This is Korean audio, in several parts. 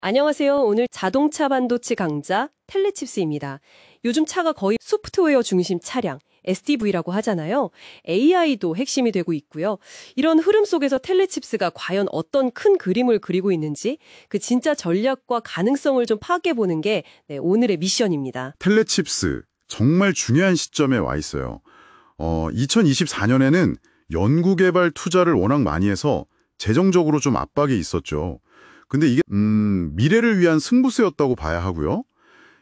안녕하세요. 오늘 자동차 반도체 강자 텔레칩스입니다. 요즘 차가 거의 소프트웨어 중심 차량, SDV라고 하잖아요. AI도 핵심이 되고 있고요. 이런 흐름 속에서 텔레칩스가 과연 어떤 큰 그림을 그리고 있는지 그 진짜 전략과 가능성을 좀 파악해보는 게 오늘의 미션입니다. 텔레칩스 정말 중요한 시점에 와 있어요. 2024년에는 연구개발 투자를 워낙 많이 해서 재정적으로 좀 압박이 있었죠. 근데 이게 미래를 위한 승부수였다고 봐야 하고요.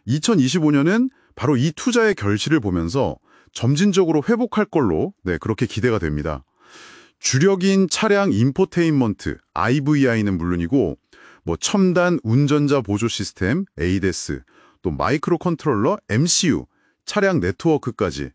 2025년은 바로 이 투자의 결실을 보면서 점진적으로 회복할 걸로 그렇게 기대가 됩니다. 주력인 차량 인포테인먼트, IVI는 물론이고 첨단 운전자 보조 시스템, ADAS, 또 마이크로 컨트롤러, MCU, 차량 네트워크까지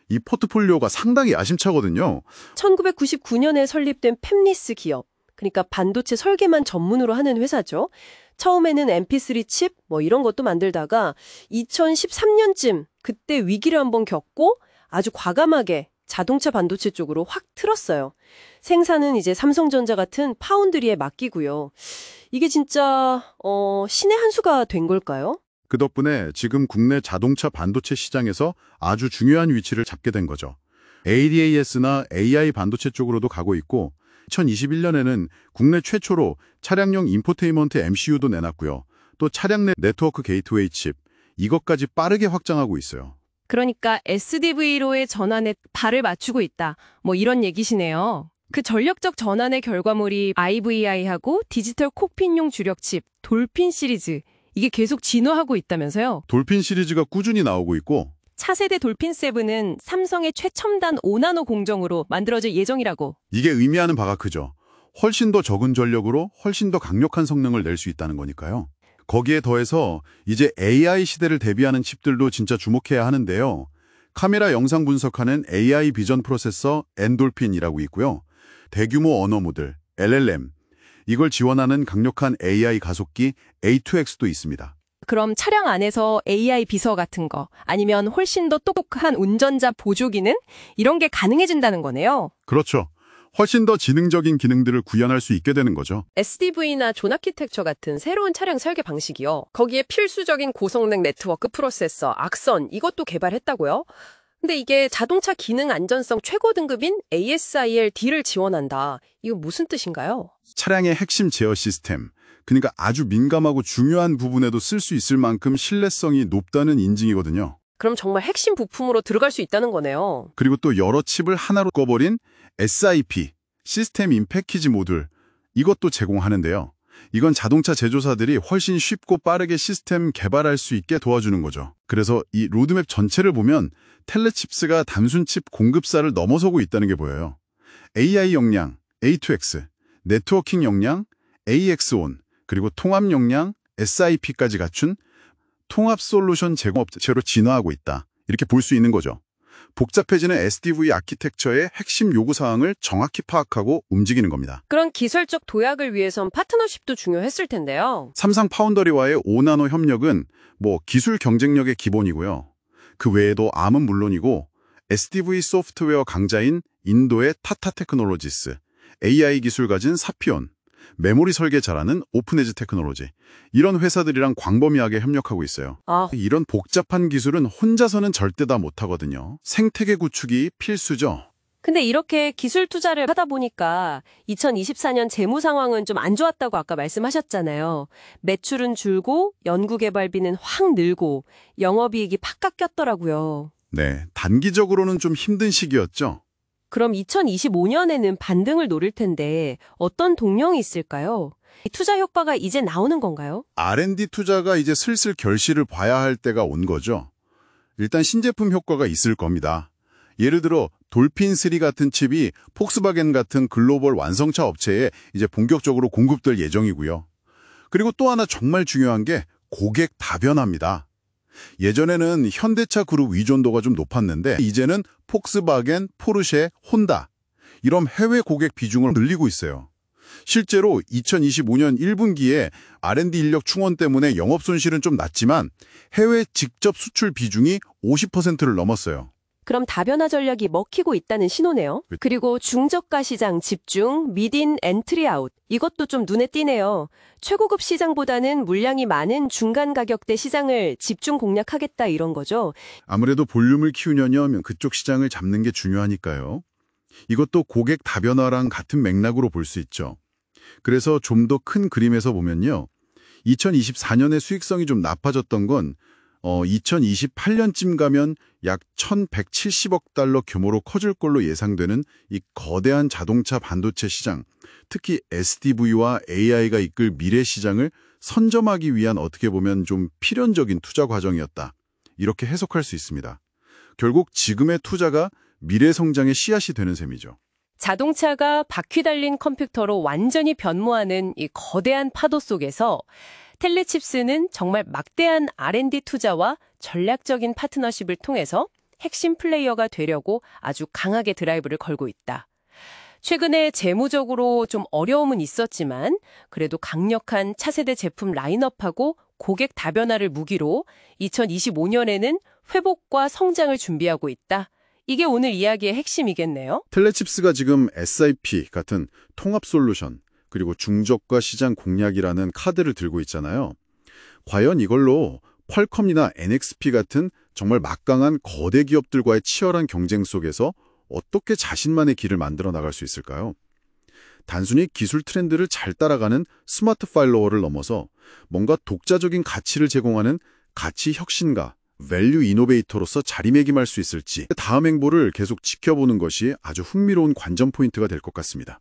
이 포트폴리오가 상당히 야심차거든요. 1999년에 설립된 팹리스 기업. 그러니까 반도체 설계만 전문으로 하는 회사죠. 처음에는 MP3 칩 이런 것도 만들다가 2013년쯤 그때 위기를 한번 겪고 아주 과감하게 자동차 반도체 쪽으로 확 틀었어요. 생산은 이제 삼성전자 같은 파운드리에 맡기고요. 이게 진짜 신의 한 수가 된 걸까요? 그 덕분에 지금 국내 자동차 반도체 시장에서 아주 중요한 위치를 잡게 된 거죠. ADAS나 AI 반도체 쪽으로도 가고 있고 2021년에는 국내 최초로 차량용 인포테인먼트 MCU도 내놨고요. 또 차량 내 네트워크 게이트웨이 칩, 이것까지 빠르게 확장하고 있어요. 그러니까 SDV로의 전환에 발을 맞추고 있다. 이런 얘기시네요. 그 전략적 전환의 결과물이 IVI하고 디지털 콕핏용 주력 칩, 돌핀 시리즈. 이게 계속 진화하고 있다면서요? 돌핀 시리즈가 꾸준히 나오고 있고 차세대 돌핀7은 삼성의 최첨단 5나노 공정으로 만들어질 예정이라고. 이게 의미하는 바가 크죠. 훨씬 더 적은 전력으로 훨씬 더 강력한 성능을 낼 수 있다는 거니까요. 거기에 더해서 이제 AI 시대를 대비하는 칩들도 진짜 주목해야 하는데요. 카메라 영상 분석하는 AI 비전 프로세서 엔돌핀이라고 있고요. 대규모 언어 모델, LLM, 이걸 지원하는 강력한 AI 가속기 A2X도 있습니다. 그럼 차량 안에서 AI 비서 같은 거 아니면 훨씬 더 똑똑한 운전자 보조 기능? 이런 게 가능해진다는 거네요. 그렇죠. 훨씬 더 지능적인 기능들을 구현할 수 있게 되는 거죠. SDV나 존 아키텍처 같은 새로운 차량 설계 방식이요. 거기에 필수적인 고성능 네트워크 프로세서, 악선 이것도 개발했다고요? 근데 이게 자동차 기능 안전성 최고 등급인 ASIL-D를 지원한다. 이거 무슨 뜻인가요? 차량의 핵심 제어 시스템, 그러니까 아주 민감하고 중요한 부분에도 쓸 수 있을 만큼 신뢰성이 높다는 인증이거든요. 그럼 정말 핵심 부품으로 들어갈 수 있다는 거네요. 그리고 또 여러 칩을 하나로 꺼버린 SIP, 시스템 인 패키지 모듈, 이것도 제공하는데요. 이건 자동차 제조사들이 훨씬 쉽고 빠르게 시스템 개발할 수 있게 도와주는 거죠. 그래서 이 로드맵 전체를 보면 텔레칩스가 단순 칩 공급사를 넘어서고 있다는 게 보여요. AI 역량, A2X, 네트워킹 역량, AX1, 그리고 통합 역량, SIP까지 갖춘 통합 솔루션 제공업체로 진화하고 있다. 이렇게 볼 수 있는 거죠. 복잡해지는 SDV 아키텍처의 핵심 요구사항을 정확히 파악하고 움직이는 겁니다. 그런 기술적 도약을 위해선 파트너십도 중요했을 텐데요. 삼성 파운더리와의 5나노 협력은 기술 경쟁력의 기본이고요. 그 외에도 암은 물론이고 SDV 소프트웨어 강자인 인도의 타타 테크놀로지스, AI 기술 가진 사피온, 메모리 설계 잘하는 오픈에지 테크놀로지, 이런 회사들이랑 광범위하게 협력하고 있어요. 이런 복잡한 기술은 혼자서는 절대 다 못하거든요. 생태계 구축이 필수죠. 근데 이렇게 기술 투자를 하다 보니까 2024년 재무 상황은 좀 안 좋았다고 아까 말씀하셨잖아요. 매출은 줄고 연구개발비는 확 늘고 영업이익이 팍 깎였더라고요. 네, 단기적으로는 좀 힘든 시기였죠. 그럼 2025년에는 반등을 노릴 텐데 어떤 동력이 있을까요? 투자 효과가 이제 나오는 건가요? R&D 투자가 이제 슬슬 결실을 봐야 할 때가 온 거죠. 일단 신제품 효과가 있을 겁니다. 예를 들어 돌핀3 같은 칩이 폭스바겐 같은 글로벌 완성차 업체에 이제 본격적으로 공급될 예정이고요. 그리고 또 하나 정말 중요한 게 고객 다변화입니다. 예전에는 현대차 그룹 의존도가 좀 높았는데 이제는 폭스바겐, 포르쉐, 혼다 이런 해외 고객 비중을 늘리고 있어요. 실제로 2025년 1분기에 R&D 인력 충원 때문에 영업 손실은 좀 낮지만 해외 직접 수출 비중이 50%를 넘었어요. 그럼 다변화 전략이 먹히고 있다는 신호네요. 그리고 중저가 시장 집중, 미딘 엔트리 아웃. 이것도 좀 눈에 띄네요. 최고급 시장보다는 물량이 많은 중간 가격대 시장을 집중 공략하겠다 이런 거죠. 아무래도 볼륨을 키우려면 그쪽 시장을 잡는 게 중요하니까요. 이것도 고객 다변화랑 같은 맥락으로 볼 수 있죠. 그래서 좀 더 큰 그림에서 보면요. 2024년에 수익성이 좀 나빠졌던 건 2028년쯤 가면 약 1,170억 달러 규모로 커질 걸로 예상되는 이 거대한 자동차 반도체 시장, 특히 SDV와 AI가 이끌 미래 시장을 선점하기 위한 어떻게 보면 좀 필연적인 투자 과정이었다. 이렇게 해석할 수 있습니다. 결국 지금의 투자가 미래 성장의 씨앗이 되는 셈이죠. 자동차가 바퀴 달린 컴퓨터로 완전히 변모하는 이 거대한 파도 속에서 텔레칩스는 정말 막대한 R&D 투자와 전략적인 파트너십을 통해서 핵심 플레이어가 되려고 아주 강하게 드라이브를 걸고 있다. 최근에 재무적으로 좀 어려움은 있었지만 그래도 강력한 차세대 제품 라인업하고 고객 다변화를 무기로 2025년에는 회복과 성장을 준비하고 있다. 이게 오늘 이야기의 핵심이겠네요. 텔레칩스가 지금 SIP 같은 통합 솔루션, 그리고 중저가 시장 공략이라는 카드를 들고 있잖아요. 과연 이걸로 퀄컴이나 NXP 같은 정말 막강한 거대 기업들과의 치열한 경쟁 속에서 어떻게 자신만의 길을 만들어 나갈 수 있을까요? 단순히 기술 트렌드를 잘 따라가는 스마트 팔로워를 넘어서 뭔가 독자적인 가치를 제공하는 가치 혁신가, 밸류 이노베이터로서 자리매김할 수 있을지 다음 행보를 계속 지켜보는 것이 아주 흥미로운 관전 포인트가 될 것 같습니다.